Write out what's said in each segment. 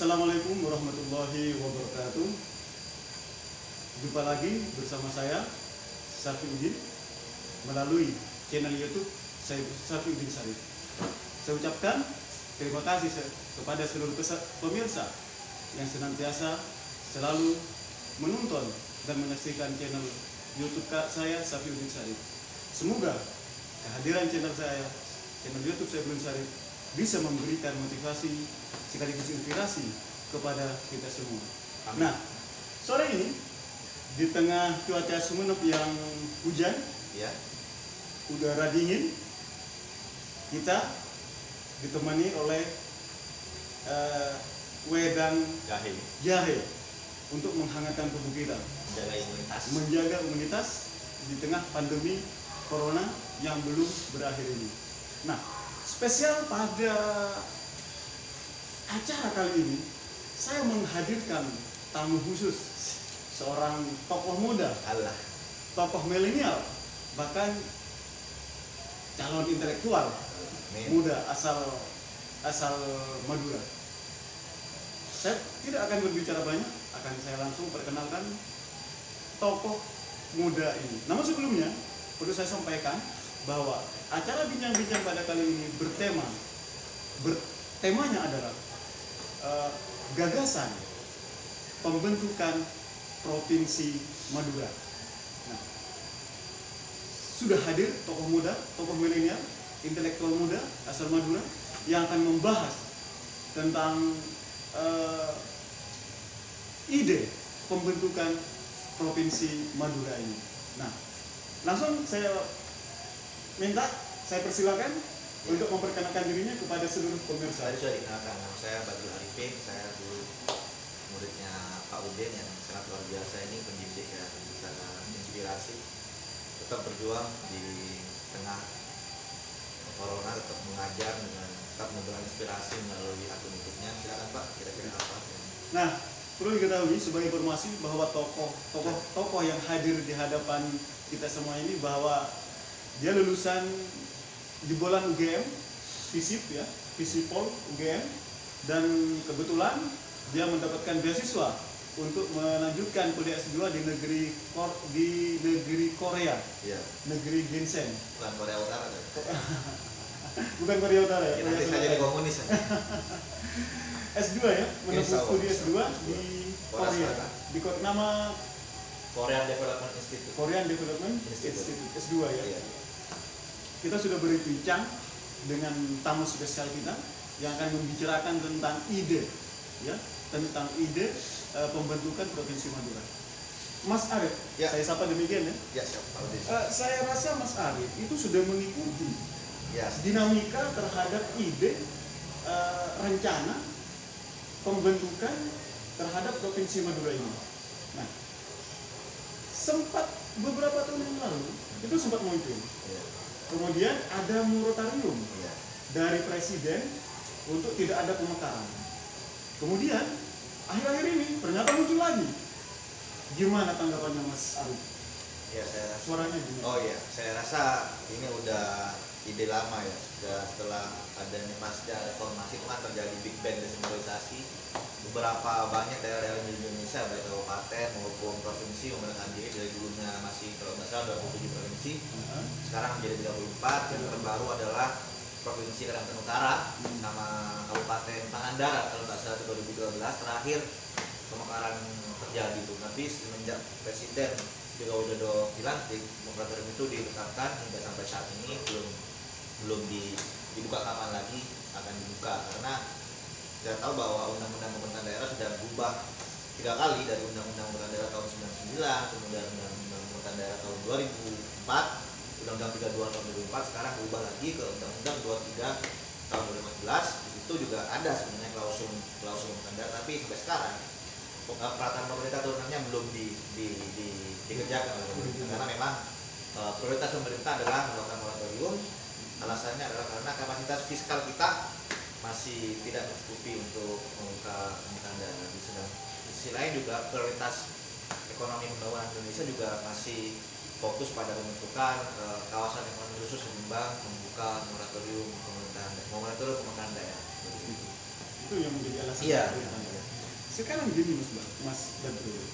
Assalamualaikum warahmatullahi wabarakatuh. Jumpa lagi bersama saya Safiuddin melalui channel YouTube saya Safiuddin Syarif. Saya ucapkan terima kasih kepada seluruh pemirsa yang senantiasa selalu menonton dan menyaksikan channel YouTube saya Safiuddin Syarif. Semoga kehadiran channel YouTube Safiuddin Syarif bisa memberikan motivasi sekaligus inspirasi kepada kita semua. Amin. Nah, sore ini di tengah cuaca Sumeneb yang hujan, ya, udara dingin, kita ditemani oleh wedang jahe untuk menghangatkan tubuh kita, menjaga imunitas di tengah pandemi corona yang belum berakhir ini. Nah, spesial pada acara kali ini saya menghadirkan tamu khusus, seorang tokoh muda, tokoh milenial, bahkan calon intelektual muda asal Madura. Saya tidak akan berbicara banyak, akan saya langsung perkenalkan tokoh muda ini. Namun sebelumnya perlu saya sampaikan bahwa acara bincang-bincang pada kali ini temanya adalah gagasan pembentukan Provinsi Madura. Nah, sudah hadir tokoh muda, tokoh milenial, intelektual muda asal Madura yang akan membahas tentang ide pembentukan Provinsi Madura ini. Nah, langsung saya persilakan untuk memperkenalkan dirinya kepada seluruh pemirsa. Tadi sudah dikenalkan, nama saya Badrul Arifin. Saya dulu muridnya Pak Udin yang sangat luar biasa ini, pendidik ya, sangat inspirasi. Tetap berjuang di tengah corona, tetap mengajar dengan tetap memberikan inspirasi melalui akun YouTube-nya. Silakan Pak, kira-kira apa? Nah, perlu diketahui sebagai informasi bahwa tokoh yang hadir di hadapan kita semua ini bahwa dia lulusan jebolan UGM, FISIP ya, FISIPOL UGM, dan kebetulan dia mendapatkan beasiswa untuk melanjutkan kuliah S2 di negeri Korea, ya. Negeri Ginseng. Bukan Korea Utara kan? Bukan Korea Utara ya. Nanti saya jadi komunis. S2 ya, menempuh studi S2 di Korea. Di nama Korean Development Institute. Korean Development Institute S2 ya. Iya. Kita sudah berbincang dengan tamu spesial kita yang akan membicarakan tentang ide, ya, tentang ide pembentukan Provinsi Madura. Mas Arif, ya. Saya sapa demikian ya. Ya, siap. Saya rasa Mas Arif itu sudah mengikuti dinamika terhadap ide rencana pembentukan terhadap Provinsi Madura ini. Nah, sempat beberapa tahun yang lalu itu sempat muncul. Kemudian ada moratorium dari presiden untuk tidak ada pemekaran. Kemudian akhir-akhir ini ternyata muncul lagi. Gimana tanggapannya Mas Arif? Ya, suaranya gimana? Oh iya, saya rasa ini udah ide lama ya. Setelah adanya pasca reformasi itu kan terjadi Big Bang desentralisasi. Beberapa banyak daerah-daerah di Indonesia, baik kabupaten maupun provinsi, membentukkan diri dari dulunya masih kalau nggak salah 27 provinsi, sekarang menjadi 34. Yang terbaru adalah Provinsi Kalimantan Utara sama Kabupaten Pangandaran kalau nggak salah 2012 terakhir pemekaran terjadi itu. Nanti semenjak Presiden Joko Widodo dilantik, moratorium itu ditetapkan hingga sampai saat ini belum dibuka kapan lagi akan dibuka, karena kita tahu bahwa Undang-Undang Pemerintahan Daerah sudah berubah 3 kali, dari Undang-Undang Pemerintahan Daerah tahun 99, kemudian Undang-Undang Pemerintahan Daerah tahun 2004, Undang-Undang 32 tahun 2004, sekarang berubah lagi ke Undang-Undang 23 tahun 2014. Di situ juga ada sebenarnya klausul pemerintahan daerah, tapi sampai sekarang peraturan pemerintah turunannya belum dikerjakan oleh pemerintah, karena memang prioritas pemerintah adalah melakukan moratorium. Alasannya adalah karena kapasitas fiskal kita masih tidak mencukupi untuk membuka pemerintahan daerah. Di sisi lain juga prioritas ekonomi pembangunan Indonesia juga masih fokus pada pembentukan kawasan ekonomi khusus ketimbang membuka moratorium pemerintahan daerah. Itu yang menjadi alasan. Iya. sekarang gini Mas Badrul,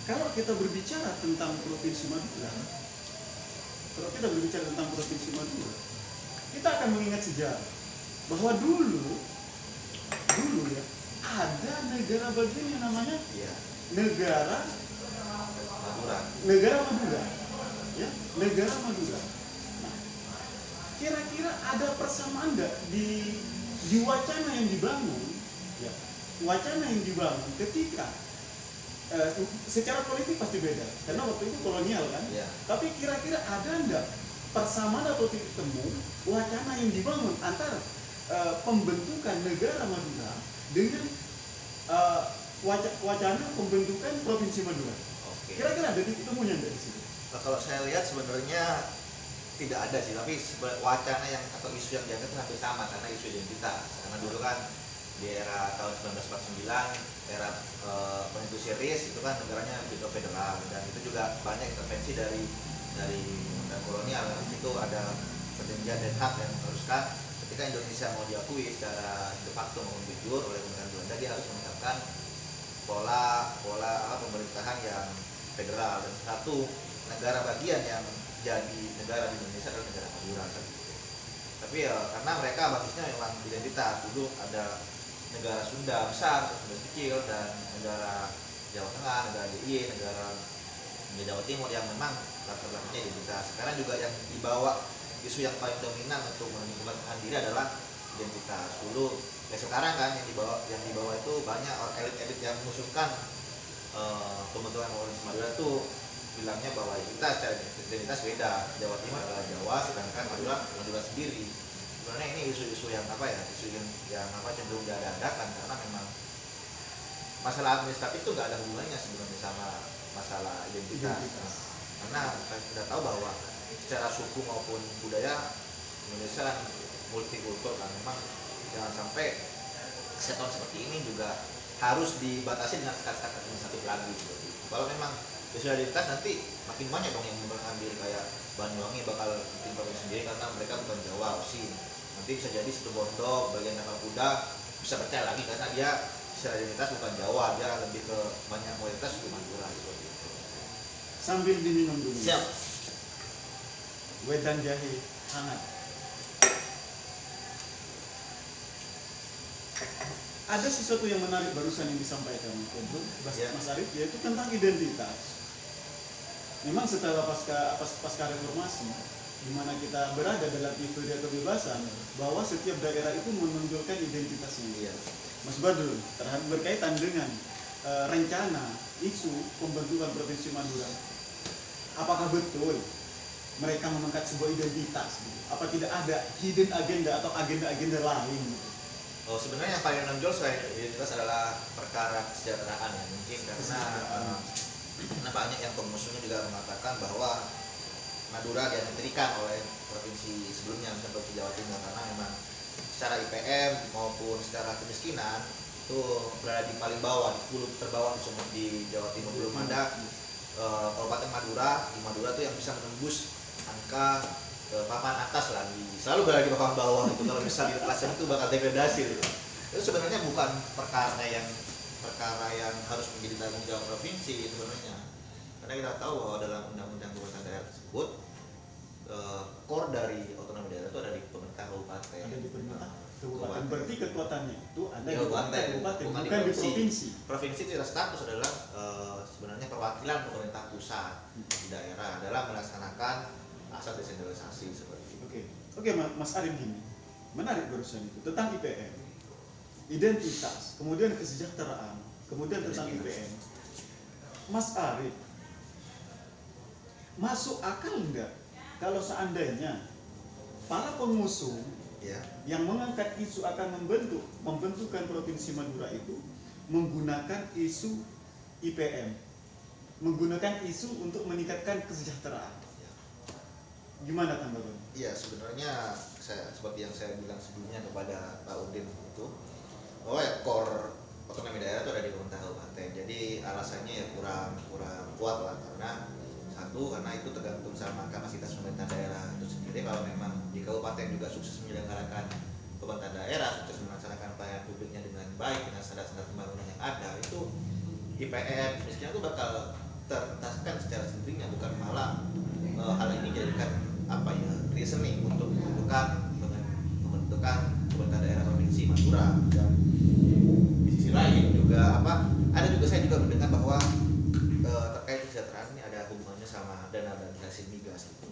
kalau kita berbicara tentang Provinsi Madura, kita akan mengingat sejarah bahwa dulu ya ada negara bagian yang namanya negara Madura, ya, negara Madura. Nah, kira-kira ada persamaan nggak di wacana yang dibangun, ya, ketika secara politik pasti beda karena waktu itu kolonial kan, tapi kira-kira ada nggak persamaan atau titik temu wacana yang dibangun antara pembentukan negara Madura dengan wacana pembentukan Provinsi Madura? Kira-kira ada titik temunya nggak di situ? Nah, kalau saya lihat sebenarnya tidak ada sih, tapi wacana yang atau isu yang diangkat itu hampir sama karena isu identitas. Karena dulu kan di era tahun 1949, era Penentu Series itu kan negaranya begitu federal, dan itu juga banyak intervensi dari undang kolonial. Di situ ada perjanjian Den Haag yang mengharuskan ketika Indonesia mau diakui secara de facto maupun de jure oleh pemerintahan Belanda, dia harus menetapkan pola pemerintahan yang federal, dan satu negara bagian yang jadi negara di Indonesia adalah negara Madura kan. Tapi ya karena mereka basisnya memang identitas, dulu ada negara Sunda besar, Sunda kecil, dan negara Jawa Tengah, negara DIY, negara Jawa Timur yang memang latar belakangnya identitas. Sekarang juga yang dibawa isu yang paling dominan untuk menentukan diri adalah identitas. Dulu sekarang kan yang dibawa itu banyak elit-elit yang mengusulkan pembentukan Provinsi Madura itu bilangnya bahwa identitas beda. Jawa Timur adalah Jawa, sedangkan Madura sendiri. Sebenarnya ini isu-isu yang isu yang cenderung diada-adakan karena memang masalah administratif itu nggak ada hubungannya sebenarnya sama masalah identitas. Karena kita sudah tahu bahwa secara suku maupun budaya Indonesia multikultur kan, memang jangan sampai kesatuan seperti ini juga harus dibatasi dengan sekat-sekat administratif lagi seperti itu. Kalau memang isu identitas nanti makin banyak dong yang mengundurkan diri, kayak Banyuwangi bakal bikin provinsi sendiri karena mereka bukan Jawa sih. Nanti bisa jadi Situbondo bagian Tapal Kuda bisa percaya lagi karena dia secara identitas bukan Jawa, dia lebih ke banyak mayoritas itu Madura seperti itu. Sambil diminum dulu. Siap. Wedang jahe hangat. Ada sesuatu yang menarik barusan yang disampaikan Mas Arief, yaitu tentang identitas. Memang setelah pasca reformasi, di mana kita berada dalam euforia kebebasan, bahwa setiap daerah itu menunjukkan identitasnya. Mas Badrul, terhadap berkaitan dengan rencana isu pembentukan Provinsi Madura, apakah betul mereka mengangkat sebuah identitas? Apa tidak ada hidden agenda atau agenda-agenda lain? Oh, sebenarnya yang paling menonjol selain identitas adalah perkara kesejahteraan ya, mungkin karena banyak yang pengusulnya juga mengatakan bahwa Madura diantrikan oleh provinsi sebelumnya seperti Jawa Timur, karena memang secara IPM maupun secara kemiskinan itu berada di paling bawah, di 10 terbawah di Jawa Timur. Belum ada Kabupaten Madura tuh yang bisa menembus angka papan atas lagi, selalu berada di papan bawah itu. Kalau misalnya di kelasnya itu bakal degradasi gitu. Itu sebenarnya bukan perkara yang harus menjadi tanggung jawab provinsi sebenarnya, karena kita tahu bahwa dalam undang-undang kekuasaan daerah tersebut core dari otonomi daerah itu ada di pemerintah kabupaten. Ada di pemerintah kabupaten. Berarti kekuatannya itu ada di kabupaten, bukan di provinsi. Provinsi tidak status adalah sebenarnya perwakilan pemerintah pusat di daerah dalam melaksanakan asal desentralisasi seperti itu. Oke, Mas Arief, gini, menarik barusan itu tentang IPM, identitas, kemudian kesejahteraan, kemudian tentang IPM. Mas Arief, masuk akal enggak kalau seandainya para pengusung yang mengangkat isu akan membentukkan Provinsi Madura itu menggunakan isu IPM, menggunakan isu untuk meningkatkan kesejahteraan? Gimana tanggapan? Iya, sebenarnya seperti yang saya bilang sebelumnya kepada Pak Udin itu, bahwa core otonomi daerah itu ada di pemerintah kabupaten. Jadi alasannya ya kurang kuat lah, karena itu tergantung sama kapasitas pemerintah daerah itu sendiri. Kalau memang di kabupaten juga sukses menyelenggarakan pemerintah daerah sukses melaksanakan pelayanan publiknya dengan baik dengan standar-standar pembangunan yang ada, itu IPM misalnya itu bakal terentaskan secara sendirinya, bukan malah hal ini jadikan apa ya reasoning untuk pembentukan pemerintah daerah provinsi Madura. Dan di sisi lain juga ada juga saya juga mendengar bahwa terkait kesejahteraan ini ada hubungannya sama dana bagi hasil migas itu.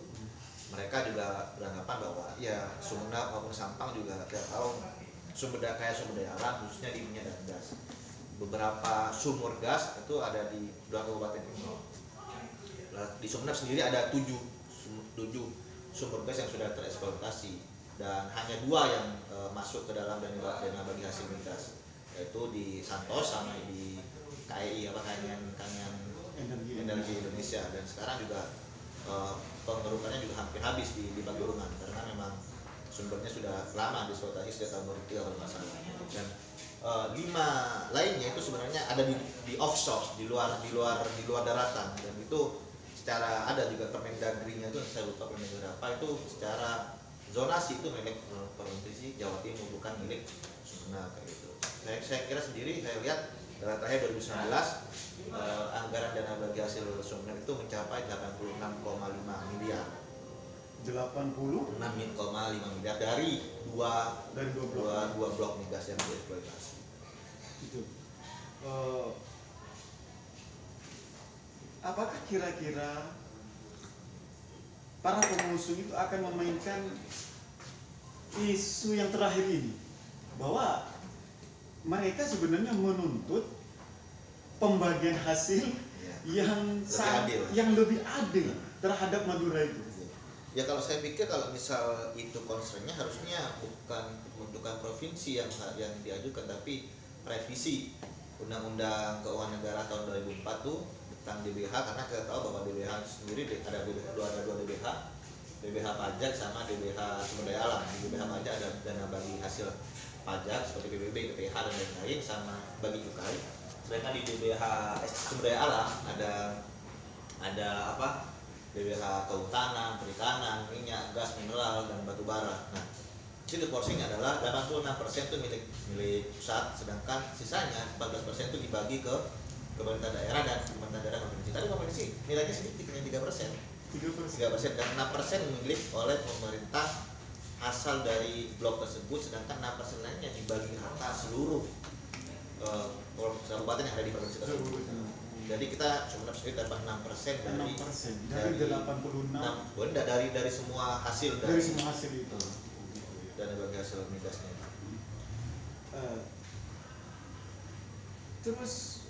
Mereka juga beranggapan bahwa ya Sumeneb maupun Sampang juga tiap tahun sumber daya alam khususnya di minyak dan gas. Beberapa sumur gas itu ada di 2 kabupaten ini. Di Sumeneb sendiri ada 7 sumur gas yang sudah tereksploitasi dan hanya 2 yang masuk ke dalam dana bagi hasil migas, yaitu di Santos sama di KEI Kanyan Energi Indonesia. Dan sekarang juga pengerukannya juga hampir habis di Bagurungan karena memang sumbernya sudah lama dieksploitasi sejak tahun 2003 kalau nggak salah. Dan 5 lainnya itu sebenarnya ada di offshore, di luar daratan, dan itu secara ada juga Permendagri-nya itu saya lupa Permendagri apa itu, secara zonasi itu milik provinsi Jawa Timur, bukan milik Sumeneb kayak gitu. Saya kira sendiri, saya lihat data terakhir 2019 anggaran dana bagi hasil Sumeneb itu mencapai 86,5 miliar. 86,5 miliar dari dua blok migas yang dieksploitasi. Itu. Apakah kira-kira para pengusung itu akan memainkan isu yang terakhir ini, bahwa mereka sebenarnya menuntut pembagian hasil yang lebih adil terhadap Madura itu? Ya kalau saya pikir kalau misal itu concernnya harusnya bukan pembentukan provinsi yang diajukan, tapi revisi Undang-Undang Keuangan Negara tahun 2004 tuh tentang DBH, karena kita tahu bahwa DBH sendiri ada dua DBH, DBH pajak sama DBH sumber daya alam. Di DBH pajak ada dana bagi hasil pajak seperti PBB, PPH dan lain-lain, sama bagi cukai. Sedangkan di DBH sumber daya alam ada DBH kehutanan, perikanan, minyak, gas, mineral, dan batu bara. Nah, itu porsinya adalah 86% itu milik pusat, sedangkan sisanya 14% itu dibagi ke pemerintah daerah dan pemerintah daerah provinsi. Tapi provinsi nilainya sedikit, hanya 3%, dan 6% milik oleh pemerintah asal dari blok tersebut, sedangkan 6% lainnya dibagi rata seluruh kabupaten yang ada di provinsi tersebut. Jadi kita cuma sendiri dapat 6% dari 86. Dari semua hasil itu. Dan bagi hasil migasnya. Terus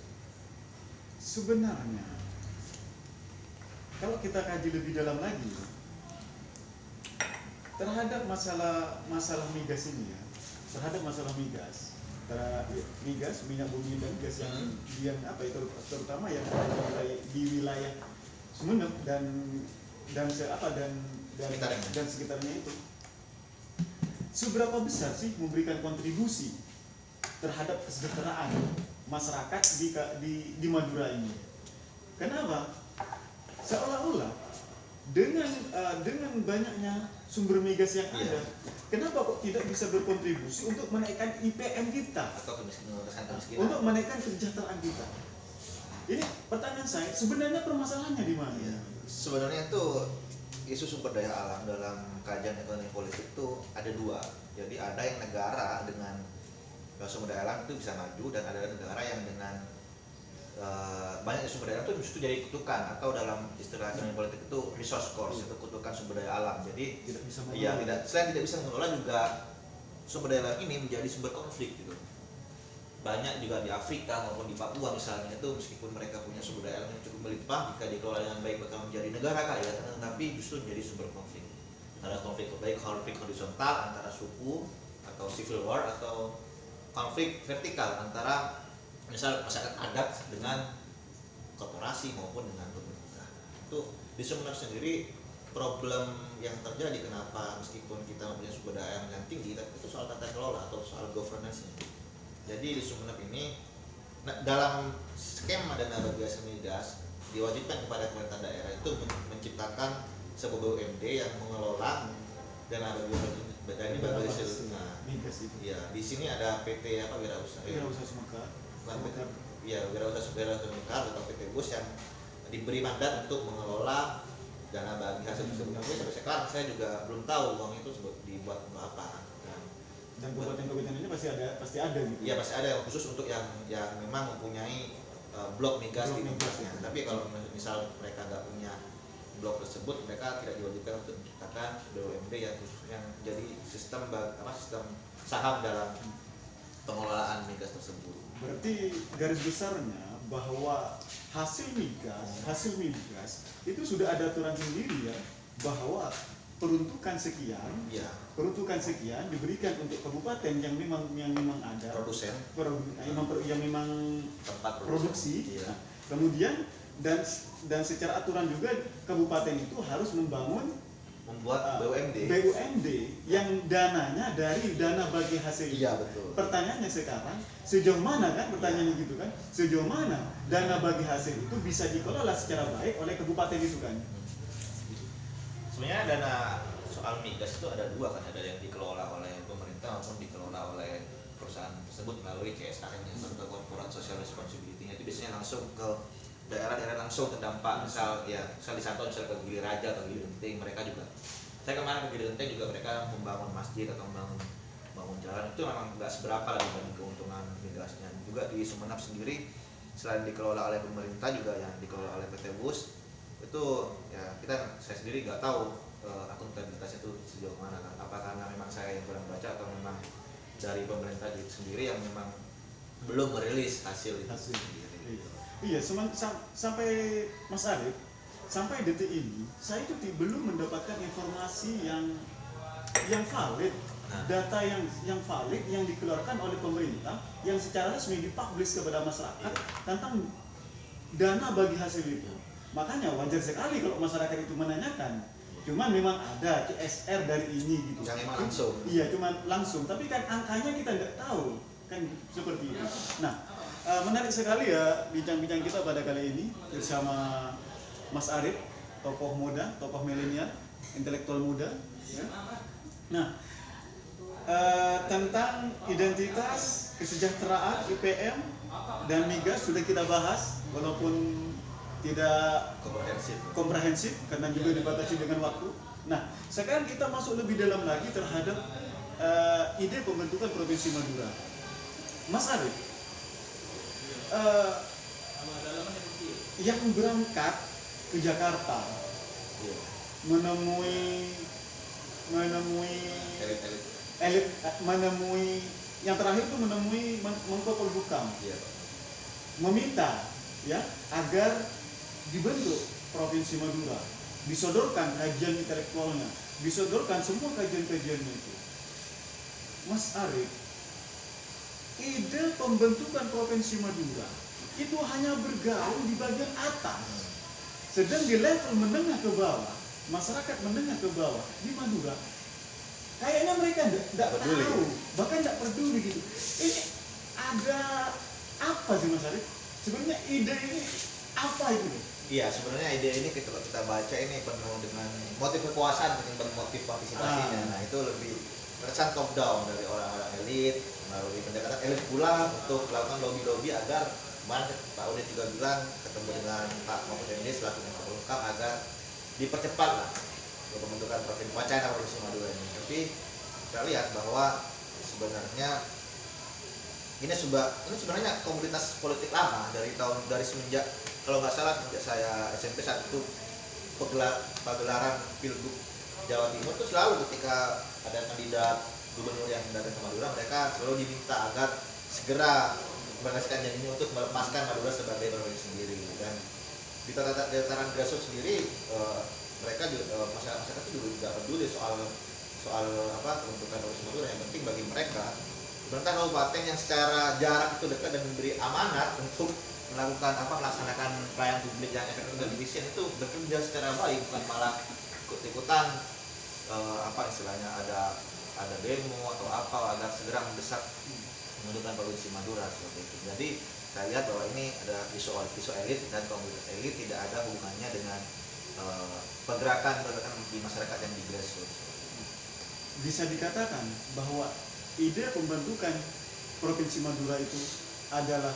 sebenarnya kalau kita kaji lebih dalam lagi terhadap masalah migas ini ya, migas, minyak bumi dan gas yang terutama yang ada di wilayah Sumeneb dan sekitarnya itu, seberapa besar sih memberikan kontribusi terhadap kesejahteraan masyarakat di Madura ini? Kenapa? Seolah-olah dengan banyaknya sumber migas yang ada, kenapa kok tidak bisa berkontribusi untuk menaikkan IPM kita atau kemiskinan, untuk menaikkan kesejahteraan kita? Ini pertanyaan saya, sebenarnya permasalahannya di mana? Sebenarnya itu isu sumber daya alam dalam kajian ekonomi politik itu ada 2. Jadi ada yang negara dengan sumber daya alam itu bisa maju, dan ada negara yang dengan banyak sumber daya alam itu justru jadi kutukan, atau dalam istilah ekonomi politik itu resource curse, itu kutukan sumber daya alam. Jadi selain tidak bisa mengelola, juga sumber daya alam ini menjadi sumber konflik gitu. Banyak juga di Afrika maupun di Papua misalnya, itu meskipun mereka punya sumber daya alam yang cukup melimpah, jika dikelola dengan baik bakal menjadi negara kaya, tetapi justru menjadi sumber konflik. Ada konflik baik konflik horizontal antara suku atau civil war, atau konflik vertikal antara misal masyarakat adat dengan korporasi maupun dengan pemerintah. Itu di Sumeneb sendiri problem yang terjadi, kenapa meskipun kita mempunyai sumber daya yang tinggi, tapi itu soal tata kelola atau soal governance-nya. Jadi di Sumeneb ini dalam skema dana bagi hasil migas diwajibkan kepada pemerintah daerah itu menciptakan sebuah BUMD yang mengelola dana bagi Ini Beberapa berhasil. hasil Nah, migas itu. iya, di sini ada PT apa Wirausaha. Wirausaha Sumekar. Bukan PT. Iya, Wirausaha Sumekar atau PT Bus yang diberi mandat untuk mengelola dana bagi hasil tersebut. Tapi sampai sekarang saya juga belum tahu uang itu dibuat untuk apa. Dan kabupaten-kabupaten ini pasti ada gitu. Iya, pasti ada yang khusus untuk yang memang mempunyai blok migas di tempatnya. Tapi kalau misal mereka nggak punya blok tersebut, mereka tidak diwajibkan untuk menciptakan BUMD yang khususnya jadi sistem sistem saham dalam pengelolaan migas tersebut. Berarti garis besarnya bahwa hasil migas itu sudah ada aturan sendiri ya, bahwa peruntukan sekian diberikan untuk kabupaten yang memang ada Produsen yang memang tempat produksi. Iya. Nah, kemudian dan secara aturan juga kabupaten itu harus membuat BUMD yang dananya dari dana bagi hasil. Iya, betul. Pertanyaannya sekarang, sejauh mana kan pertanyaannya gitu kan? Sejauh mana dana bagi hasil itu bisa dikelola secara baik oleh kabupaten itu kan? Sebenarnya dana soal migas itu ada dua kan, ada yang dikelola oleh pemerintah maupun dikelola oleh perusahaan tersebut melalui CSR yang atau Corporate Social Responsibility-nya. Itu biasanya langsung ke daerah-daerah langsung terdampak, misal di Santo misal ke Gili Raja atau Gili Genteng, mereka juga. Saya kemarin ke Gili Genteng juga mereka membangun masjid atau membangun jalan, itu memang nggak seberapa lah dibanding keuntungan migasnya. Juga di Sumeneb sendiri selain dikelola oleh pemerintah juga yang dikelola oleh PT Bus itu ya saya sendiri nggak tahu akuntabilitasnya itu sejauh mana kan, apa karena memang saya yang kurang baca atau memang dari pemerintah sendiri yang memang belum merilis hasil itu sendiri. Iya, sampai Mas Arif, sampai detik ini saya itu belum mendapatkan informasi yang valid, data yang valid yang dikeluarkan oleh pemerintah yang secara resmi dipublish kepada masyarakat tentang dana bagi hasil itu. Makanya wajar sekali kalau masyarakat itu menanyakan. Cuman memang ada CSR dari ini gitu. Yang memang langsung. Iya, cuman langsung. Tapi kan angkanya kita nggak tahu, kan seperti itu. Nah, menarik sekali ya bincang-bincang kita pada kali ini bersama Mas Arif, tokoh muda, tokoh milenial, intelektual muda. Ya. Nah, tentang identitas, kesejahteraan, IPM, dan migas sudah kita bahas, walaupun tidak komprehensif karena juga dibatasi dengan waktu. Nah, sekarang kita masuk lebih dalam lagi terhadap ide pembentukan Provinsi Madura. Mas Arif, yang berangkat ke Jakarta menemui elit, menemui yang terakhir itu menemui Menko Polhukam, meminta ya agar dibentuk Provinsi Madura, disodorkan kajian intelektualnya, disodorkan semua kajian-kajiannya itu. Mas Arif, ide pembentukan Provinsi Madura itu hanya bergaung di bagian atas, sedang di level menengah ke bawah, masyarakat menengah ke bawah di Madura kayaknya mereka tidak tahu, bahkan tidak peduli gitu. Ini ada apa sih Mas Arif? Sebenarnya ide ini apa itu? Iya, sebenarnya ide ini kalau kita baca ini penuh dengan motif kekuasaan ketimbang motif partisipasinya. Nah, itu lebih terkesan top down dari orang-orang elit melalui pendekatan elit pula untuk melakukan lobby-lobby agar kemarin Pak Udin juga bilang ketemu dengan Pak Mahfud MD selaku Menko Polhukam agar dipercepat lah untuk pembentukan wacana Provinsi Madura ini. Tapi kita lihat bahwa sebenarnya ini sebenarnya komunitas politik lama dari semenjak, kalau nggak salah sejak saya SMP saat itu pagelaran Pilgub Jawa Timur itu selalu ketika ada kandidat gubernur yang datang ke Madura, mereka selalu diminta agar segera mengasihkan janjinya untuk melepaskan Madura sebagai provinsi sendiri. Dan di tataran grassroots sendiri mereka juga masyarakat itu juga tidak peduli soal pembentukan Provinsi Madura. Yang penting bagi mereka pemerintah kabupaten yang secara jarak itu dekat dan memberi amanat untuk melaksanakan pelayanan publik yang efektif dan efisien itu bekerja secara baik, bukan malah ikut-ikutan istilahnya ada demo atau apa agar segera mendesak pembentukan Provinsi Madura seperti itu. Jadi saya lihat bahwa ini ada isu elit dan komunitas elit, tidak ada hubungannya dengan pergerakan di masyarakat yang di grassroots. bisa dikatakan bahwa ide pembentukan Provinsi Madura itu adalah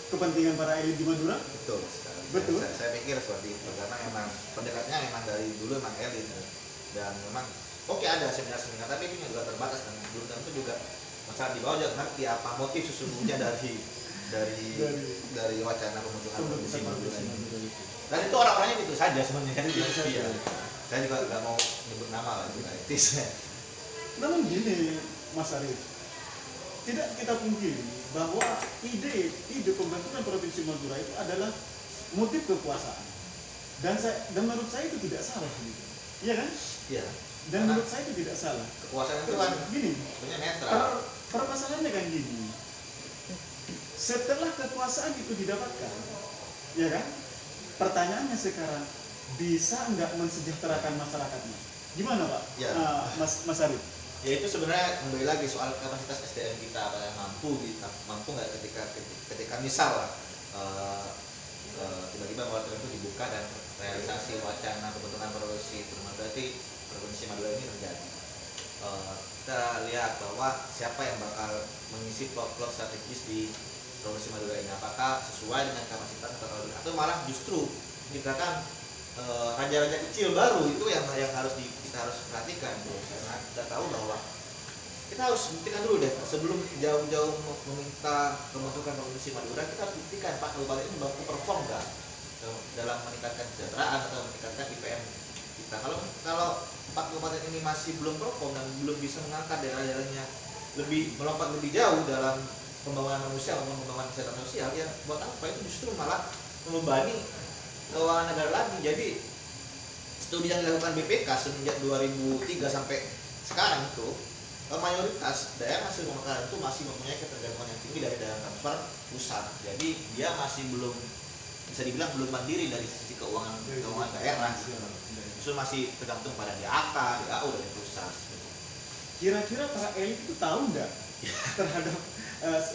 kepentingan para elit di Madura? Betul sekali. Betul. Saya pikir seperti itu karena memang pendekatnya memang dari dulu memang elit dan memang oke ada seminar-seminar tapi ini juga terbatas dan belum tentu juga masalah di bawah juga ngerti apa motif sesungguhnya dari wacana pembentukan Provinsi Madura ini. Dan itu orang-orangnya itu saja sebenarnya kan itu saja. Saya juga nggak mau nyebut nama lah juga etis. Namun gini Mas Arief, tidak kita pungkiri bahwa ide pembentukan Provinsi Madura itu adalah motif kekuasaan dan menurut saya itu tidak salah gitu. Iya kan? Iya. Dan menurut saya itu tidak salah. Kekuasaan itu kan gini, punya netral. Permasalahannya kan gini. Setelah kekuasaan itu didapatkan, ya kan? Pertanyaannya sekarang, bisa nggak mensejahterakan masyarakatnya? Gimana Pak? Ya. Mas Arief? Ya itu sebenarnya kembali lagi soal kapasitas SDM kita apakah mampu nggak ketika misal lah tiba-tiba mulai itu dibuka dan realisasi wacana pembentukan provinsi berarti Provinsi Madura ini terjadi. Kita lihat bahwa siapa yang bakal mengisi plot-plot strategis di Provinsi Madura ini, apakah sesuai dengan kapasitas atau malah justru dikatakan raja-raja kecil baru itu yang harus kita harus perhatikan karena kita tahu bahwa kita harus buktikan dulu deh sebelum jauh-jauh meminta pembentukan Provinsi Madura, kita harus buktikan Pak Kabupaten ini mampu perform nggak dalam meningkatkan kesejahteraan atau meningkatkan IPM kita. Kalau Pak Kabupaten ini masih belum perform dan belum bisa mengangkat daerah-daerahnya melompat lebih jauh dalam pembangunan manusia maupun pembangunan kesehatan sosial, ya buat apa itu justru malah membebani keuangan negara lagi. Jadi studi yang dilakukan BPK semenjak 2003 sampai sekarang itu mayoritas daerah hasil pemekaran itu masih mempunyai ketergantungan yang tinggi dari daerah transfer pusat. Jadi dia masih belum bisa dibilang belum mandiri dari sisi keuangan daerah. Justru masih tergantung pada DAK, DAU dari pusat. Kira-kira para elit itu tahu nggak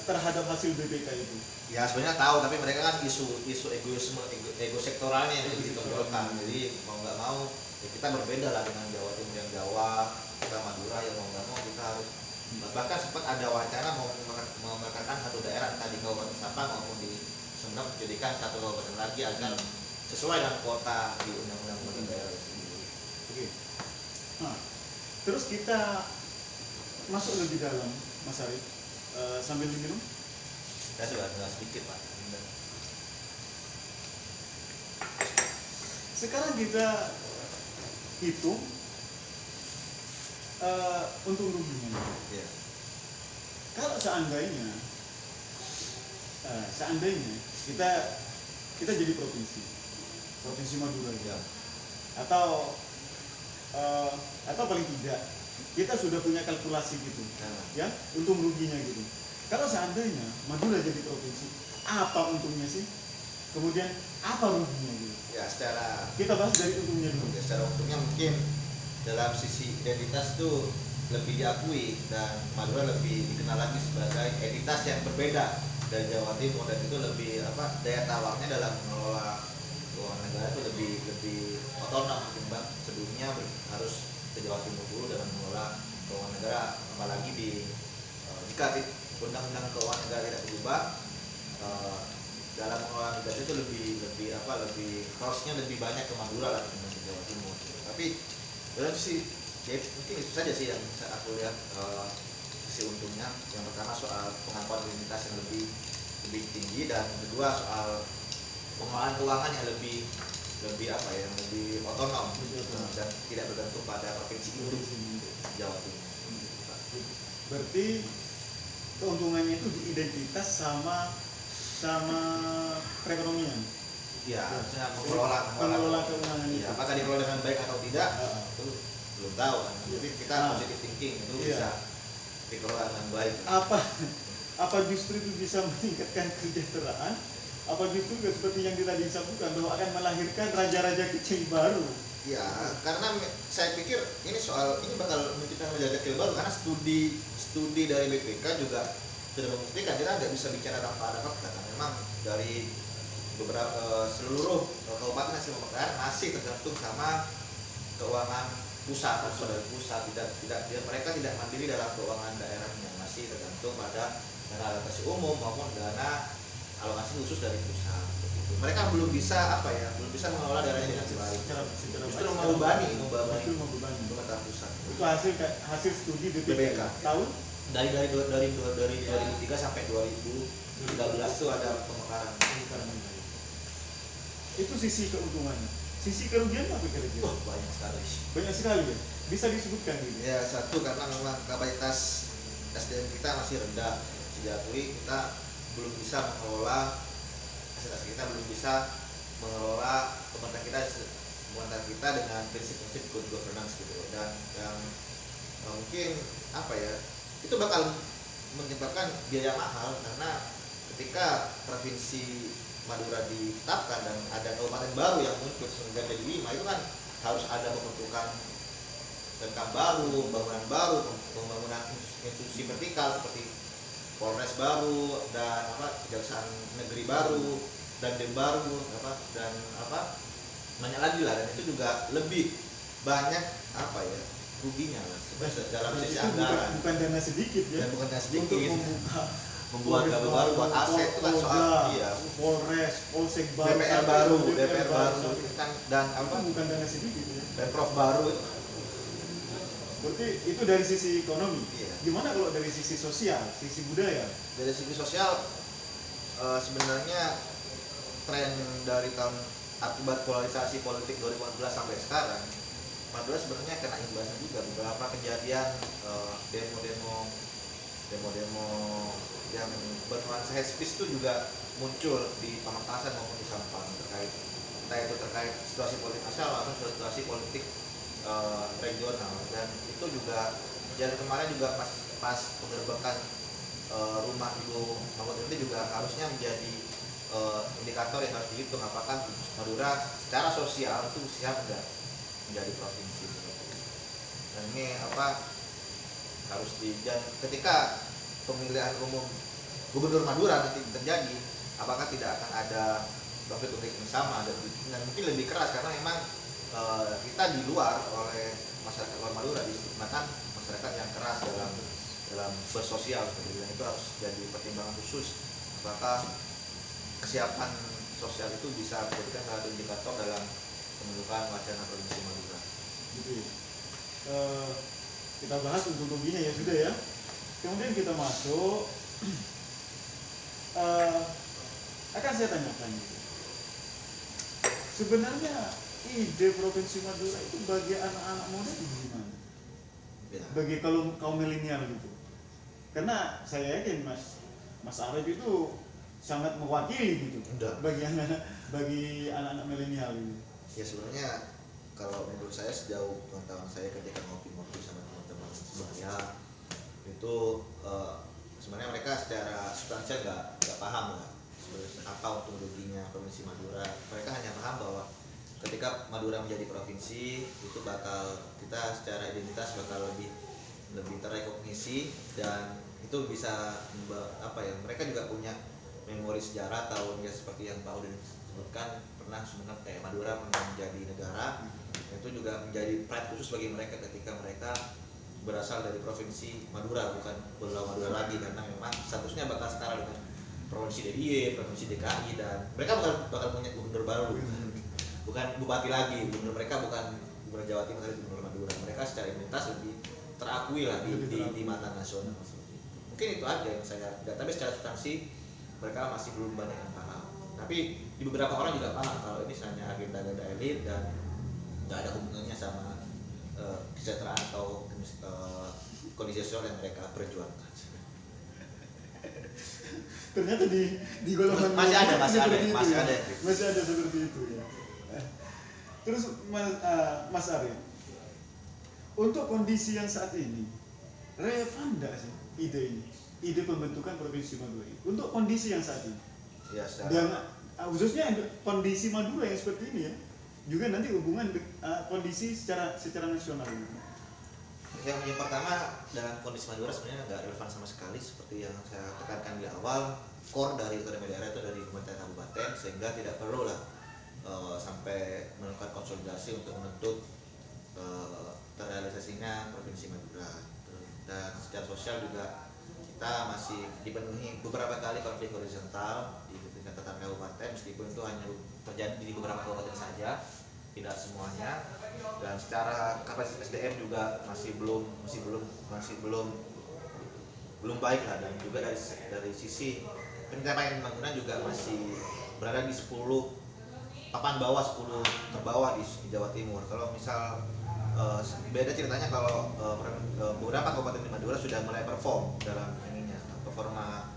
terhadap hasil BPK itu? Ya sebenarnya tahu, tapi mereka kan isu egoisme, ego sektoralnya yang ditonjolkan. Jadi mau nggak mau ya kita berbeda lah dengan Jawa Timur yang Jawa, kita Madura yang mau nggak mau kita harus bahkan sempat ada wacana mau memekatkan satu daerah entah di Kabupaten Sabang maupun di Sumedang menjadikan satu kabupaten lagi agar sesuai dengan kuota di undang-undang kota daerah sendiri. Oke. Nah, terus kita masuk lebih dalam, Mas Arief, sambil diminum. Saya sudah tinggal sedikit Pak. Sekarang kita hitung untung ruginya. Ya. Kalau seandainya kita jadi provinsi Madura ya, atau paling tidak kita sudah punya kalkulasi gitu, ya untung ruginya gitu. Kalau seandainya Madura jadi provinsi, apa untungnya sih? Kemudian apa ruginya gitu? Ya secara kita bahas dari untungnya dulu. Ya, secara untungnya mungkin dalam sisi identitas tuh lebih diakui dan Madura lebih dikenal lagi sebagai identitas yang berbeda dari Jawa Timur, dan itu lebih daya tawarnya dalam mengelola keuangan negara itu lebih otonom ketimbang sebelumnya harus ke Jawa Timur dulu dalam mengelola keuangan negara, apalagi jika undang-undang keuangan negara tidak berubah dalam mengelola negara itu lebih cost-nya lebih banyak ke Madura lah dibanding ke Jawa Timur. Tapi dalam sisi ya, mungkin itu saja sih yang bisa aku lihat sisi untungnya. Yang pertama soal pengakuan identitas yang lebih tinggi, dan kedua soal pengelolaan keuangan yang lebih otonom dan tidak bergantung pada provinsi induk Jawa Timur. Berarti keuntungannya itu di identitas sama perekonomian. Ya, misalnya mengelola keuangan itu. Apakah dikelola dengan baik atau tidak? Itu belum tahu kan. Jadi kita positive thinking itu bisa dikelola dengan baik. Apa justru itu bisa meningkatkan kesejahteraan? Apa justru seperti yang tadi disebutkan bahwa akan melahirkan raja-raja kecil baru? Ya, karena saya pikir ini bakal menciptakan raja kecil baru karena studi dari BPK juga sudah membuktikan kita nggak bisa bicara tanpa ada fakta. Karena memang dari beberapa seluruh kabupaten hasil pemekaran masih tergantung sama keuangan pusat atau dari pusat, mereka tidak mandiri dalam keuangan daerahnya, masih tergantung pada dana alokasi umum maupun dana alokasi khusus dari pusat. Begitu. Mereka belum bisa belum bisa mengelola dananya dengan baik. Justru membebani pemerintah pusat. Itu hasil studi BPK. Tahun dari 2003 sampai 2013 itu ada pemekaran. Itu sisi keuntungannya. Sisi kerugian apa kira-kira? Banyak sekali. Banyak sekali ya. Bisa disebutkan gitu. Ya, satu karena memang kapasitas SDM kita masih rendah. Diakui kita belum bisa mengelola pemerintah kita dengan prinsip-prinsip good governance gitu. Dan yang mungkin itu bakal menyebabkan biaya mahal karena ketika provinsi Madura ditetapkan dan ada kabupaten baru yang muncul sehingga jadi 5, itu kan harus ada pembentukan tentang baru, bangunan baru, pembangunan institusi vertikal seperti Polres baru dan kejaksaan negeri baru dan dem baru dan banyak lagi lah, dan itu juga lebih banyak ruginya lah dalam sisi anggaran. Bukan dana sedikit ya. Dan bukan dana sedikit. Untuk membuat baru buat aset itu kan soal Polres, Polsek baru, DPR baru kan, dan bukan dana sedikit ya. Pemprov baru itu. Berarti itu dari sisi ekonomi. Iya. Gimana kalau dari sisi sosial, sisi budaya? Dari sisi sosial sebenarnya tren dari akibat polarisasi politik 2014 sampai sekarang, Madura sebenarnya kena imbasnya juga. Beberapa kejadian demo-demo yang bernuansa hate speech itu juga muncul di Pamekasan maupun di Sampang terkait situasi politik nasional maupun situasi politik regional. Dan itu juga kejadian kemarin juga pas penggerbekan rumah Ibu Mahmud ini juga harusnya menjadi indikator yang harus dihitung apakah Madura secara sosial itu siap enggak menjadi provinsi. Dan ini harus dan ketika pemilihan umum gubernur Madura nanti terjadi, apakah tidak akan ada konflik yang sama dan mungkin lebih keras karena memang kita di luar oleh masyarakat luar Madura distigmakan masyarakat yang keras dalam bersosial, dan itu harus jadi pertimbangan khusus apakah kesiapan sosial itu bisa dijadikan salah satu indikator dalam pembentukan wacana provinsi Madura. Gitu ya. Kita bahas untuk ruginya ya sudah ya. Kemudian kita masuk akan saya tanyakan sebenarnya ide provinsi Madura itu bagi anak-anak muda itu gimana? Ya. Bagi kaum milenial gitu. Karena saya yakin Mas Arif itu sangat mewakili gitu. Udah. Bagi anak-anak milenial ini. Ya sebenarnya kalau menurut saya sejauh pengetahuan saya ketika ngopi-ngopi sama teman-teman sebaya itu sebenarnya mereka secara substansial nggak paham lah sebenarnya apa untuk ruginya provinsi Madura. Mereka hanya paham bahwa ketika Madura menjadi provinsi itu kita secara identitas bakal lebih terrekognisi, dan itu bisa mereka juga punya memori sejarah tahun seperti yang Pak Udin sebutkan, pernah sebenarnya kayak Madura pernah menjadi negara. Itu juga menjadi pride khusus bagi mereka ketika mereka berasal dari provinsi Madura, bukan Pulau Madura lagi, karena memang statusnya bakal setara dengan provinsi DIY, provinsi DKI, dan mereka bakal punya gubernur baru, bukan bupati lagi. Gubernur mereka bukan gubernur Jawa Timur, tapi gubernur Madura. Mereka secara identitas lebih terakui lah di mata nasional. Mungkin itu aja yang saya lihat, tapi secara substansi mereka masih belum banyak yang paham. Tapi di beberapa orang juga paham kalau ini hanya agenda elit dan nggak ada hubungannya sama kesejahteraan atau kondisi sosial yang mereka perjuangkan. Ternyata di golongan masih ada seperti itu ya. Terus Mas Arif, untuk kondisi yang saat ini relevan nggak sih ide pembentukan provinsi Madura ini untuk kondisi yang saat ini? Ya, dan khususnya kondisi Madura yang seperti ini ya, juga nanti hubungan kondisi secara nasional. Yang pertama, dalam kondisi Madura sebenarnya nggak relevan sama sekali, seperti yang saya tekankan di awal. Core dari otonomi daerah itu dari pemerintah kabupaten, sehingga tidak perlu lah sampai melakukan konsolidasi untuk menuntut terrealisasinya Provinsi Madura. Dan secara sosial juga kita masih dipenuhi beberapa kali konflik horizontal di tingkat tatanan kabupaten, meskipun itu hanya terjadi di beberapa kabupaten saja, tidak semuanya. Dan secara kapasitas SDM juga masih belum baik lah, dan juga dari sisi pencapaian pembangunan juga masih berada di 10 papan bawah, 10 terbawah di Jawa Timur. Kalau misal beda ceritanya kalau beberapa kabupaten di Madura sudah mulai perform dalam ininya, performa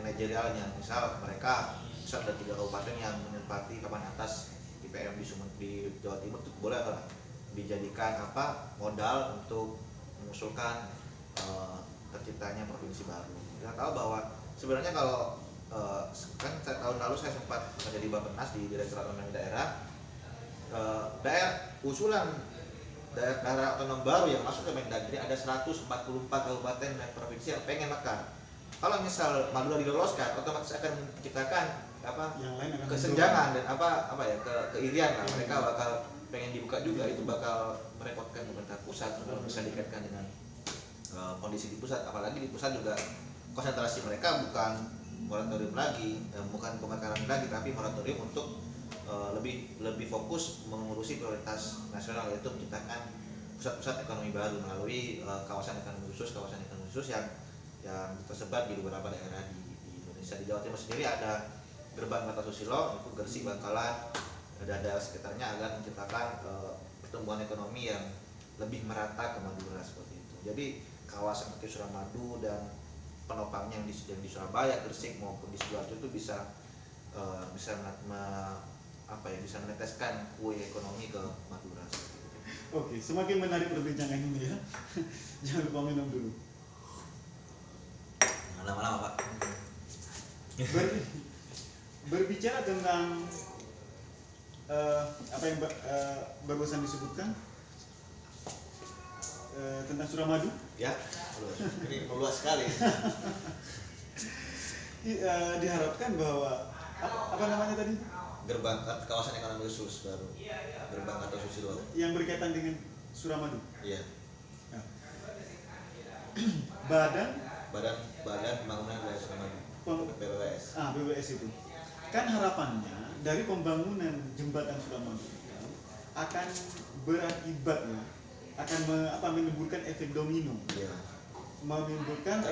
manajerialnya. Misal ada 3 kabupaten yang menempati papan atas IPM di Jawa Timur, itu boleh dijadikan modal untuk mengusulkan terciptanya provinsi baru. Kita tahu bahwa sebenarnya kalau kan tahun lalu saya sempat menjadi Bappenas di Direktorat Otonomi Daerah, usulan daerah otonom baru yang masuk ke Mendagri ada 144 kabupaten dan provinsi yang pengen mekar. Kalau misal Madura diloloskan, otomatis akan menciptakan yang lain akan kesenjangan dan keirian lah. Mereka bakal pengen dibuka juga, itu bakal merepotkan pemerintah pusat kalau bisa dikaitkan dengan kondisi di pusat. Apalagi di pusat juga konsentrasi mereka bukan moratorium lagi, bukan pemekaran lagi, tapi moratorium untuk lebih fokus mengurusi prioritas nasional, yaitu menciptakan pusat-pusat ekonomi baru melalui kawasan ekonomi khusus yang tersebar di beberapa daerah di Indonesia. Di Jawa Timur sendiri ada Gerbang Kartosusilo, itu Gresik, Bangkalan, dan daerah sekitarnya, agar menciptakan pertumbuhan ekonomi yang lebih merata ke Madura seperti itu. Jadi kawasan seperti Suramadu dan penopangnya yang di Surabaya, Gresik maupun di Sidoarjo itu bisa meneteskan kue ekonomi ke Madura. Oke, semakin menarik perbincangan ini ya. Jangan lupa minum dulu. Lama-lama Pak. Berbicara tentang apa yang barusan disebutkan tentang Suramadu. Ya, ini meluas sekali. Diharapkan bahwa apa namanya tadi? Gerbang kawasan ekonomi khusus baru, Gerbang Kartosusilo, yang berkaitan dengan Suramadu. Iya. Nah, Badan Pembangunan Wilayah Suramadu, BPWS. BPWS itu kan harapannya dari pembangunan jembatan Suramadu itu akan berakibat ya, akan menimbulkan efek domino. Iya. Menimbulkan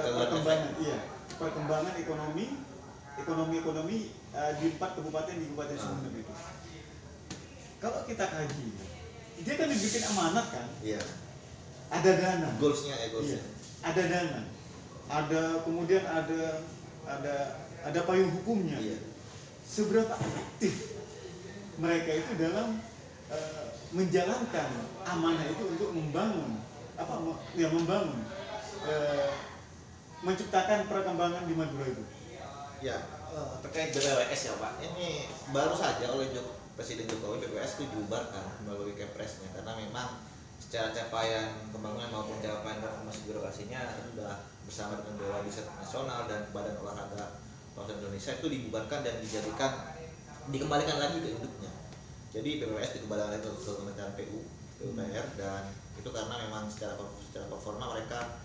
perkembangan ekonomi di 4 kabupaten di Kabupaten Sumeneb itu. Kalau kita kaji, dia kan dibikin amanat kan? Iya. Ada dana. Goalsnya. Iya. Ada dana. Kemudian ada payung hukumnya. Iya. Seberapa aktif mereka itu dalam menjalankan amanah itu untuk menciptakan perkembangan di Madura itu. Ya, terkait BPWS ya Pak, ini baru saja oleh Presiden Jokowi BPWS itu dibubarkan melalui Kepresnya, karena memang secara capaian pembangunan maupun capaian reformasi birokrasinya sudah bersama dengan Dewan Riset Nasional dan Badan Olahraga Nasional Indonesia itu dibubarkan dan dikembalikan lagi ke induknya. Jadi BPWS dikembalikan lagi ke Kementerian PUPR, dan itu karena memang secara performa mereka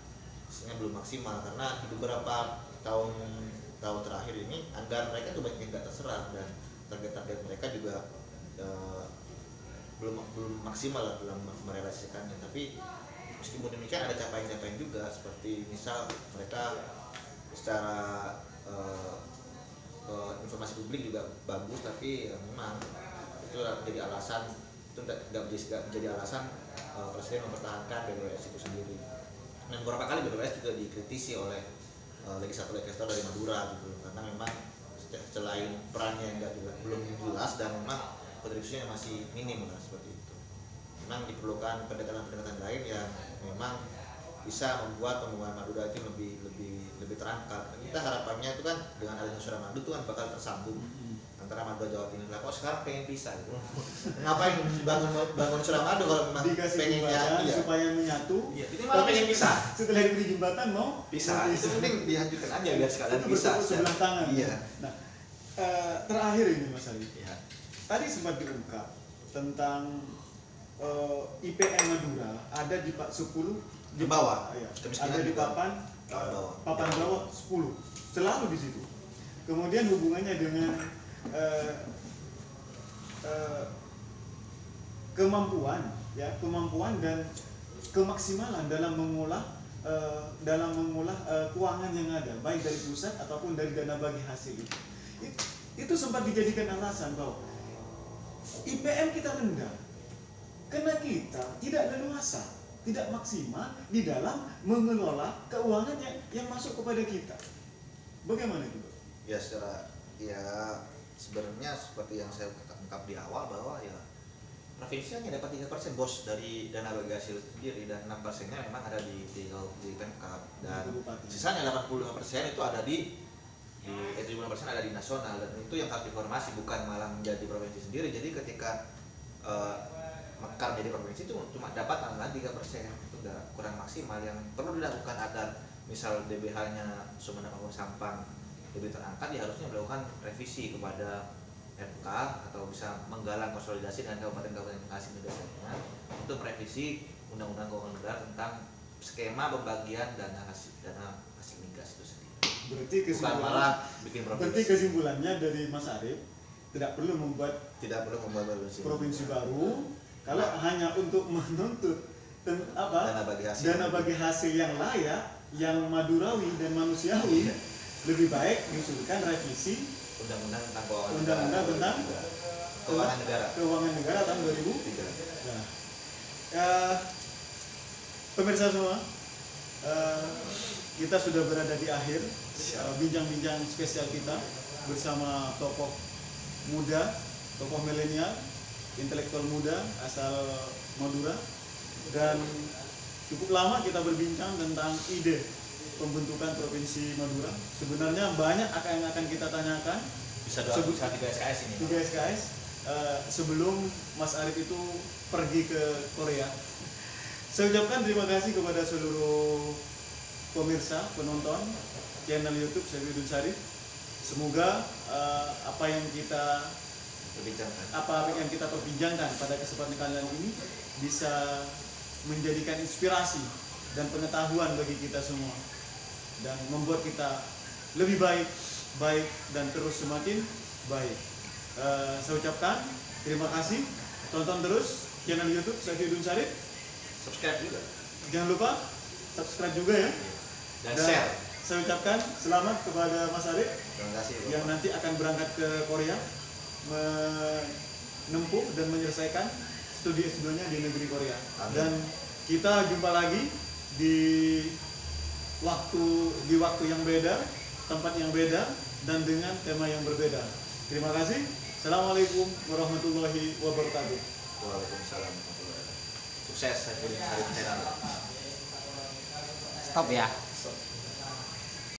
belum maksimal, karena di beberapa tahun terakhir ini anggaran mereka tuh banyak yang nggak terserap, dan target-target mereka juga belum maksimal lah dalam merealisasikannya. Tapi meskipun demikian ada capaian-capaian juga, seperti misal mereka secara informasi publik juga bagus, tapi memang itu menjadi alasan, itu nggak menjadi alasan Presiden mempertahankan BPWS itu sendiri. Dan beberapa kali BPWS juga dikritisi oleh legislator dari Madura gitu, karena memang selain perannya yang belum jelas dan memang kontribusinya masih minim lah, seperti itu. Memang diperlukan pendekatan lain yang memang bisa membuat pembangunan Madura itu lebih terangkat. Kita harapannya itu kan dengan adanya Suramadu itu kan bakal tersambung antara Madura Jawa Timur. Lah kok sekarang pengen pisah gitu. Ngapain bangun Suramadu kalau memang pengennya supaya menyatu? Iya, ini malah pengen pisah. Setelah diberi jembatan mau pisah. Itu penting dihancurkan aja biar sekalian pisah. Sebelah tangan. Iya. Nah, terakhir ini Mas Ali. Iya. Tadi sempat diungkap tentang IPM Madura ada di 10 Di bawah. ya, Kemiskinan ada di juga. papan bawah 10, selalu di situ. Kemudian hubungannya dengan kemampuan dan kemaksimalan dalam mengolah keuangan yang ada, baik dari pusat ataupun dari dana bagi hasil itu sempat dijadikan alasan bahwa IPM kita rendah karena kita tidak leluasa, tidak maksimal di dalam mengelola keuangan yang masuk kepada kita. Bagaimana itu, Pak? Ya sebenarnya seperti yang saya ungkap di awal bahwa ya provinsi hanya dapat 3% bos dari dana bagi hasil sendiri, dan 6%-nya memang ada di Pemkab, dan sisanya 85% itu ada di 75% ada di nasional, dan itu yang harus diformasi, bukan malah menjadi provinsi sendiri. Jadi ketika Mekar menjadi provinsi itu cuma dapat tambahan 3%, itu udah kurang maksimal. Yang perlu dilakukan agar misal DBH-nya Sumedang maupun Sampang lebih terangkat, ya harusnya melakukan revisi kepada MK atau bisa menggalang konsolidasi dengan kabupaten-kabupaten yang kasih tugasnya untuk merevisi Undang-Undang Keuangan Negara tentang skema pembagian dana hasil migas itu sendiri. Berarti kesimpulannya dari Mas Arief tidak perlu membuat provinsi baru kalau hanya untuk menuntut dana bagi hasil yang layak, yang madurawi dan manusiawi. Lebih baik diusulkan revisi Undang-Undang tentang Keuangan Negara tahun 2003. Nah, pemirsa semua, kita sudah berada di akhir bincang-bincang spesial kita bersama tokoh muda, tokoh milenial, intelektual muda asal Madura, dan cukup lama kita berbincang tentang ide pembentukan Provinsi Madura. Sebenarnya banyak yang akan kita tanyakan. Bisa 3 SKS ini. 3 SKS sebelum Mas Arief itu pergi ke Korea. Saya ucapkan terima kasih kepada seluruh pemirsa, penonton channel YouTube Syafiuddin Syarif. Semoga apa yang kita perbincangkan pada kesempatan kali ini bisa menjadikan inspirasi dan pengetahuan bagi kita semua, dan membuat kita lebih baik dan terus semakin baik. Saya ucapkan terima kasih. Tonton terus channel YouTube Syafiuddin Syarif. Subscribe juga. Jangan lupa subscribe juga ya. Dan share. Saya ucapkan selamat kepada Mas Arief. Terima kasih. Yang nanti akan berangkat ke Korea menempuh dan menyelesaikan studi S2-nya di negeri Korea. Amin. Dan kita jumpa lagi di waktu yang beda, tempat yang beda, dan dengan tema yang berbeda. Terima kasih. Assalamualaikum warahmatullahi wabarakatuh. Waalaikumsalam warahmatullahi wabarakatuh. Sukses. Stop ya.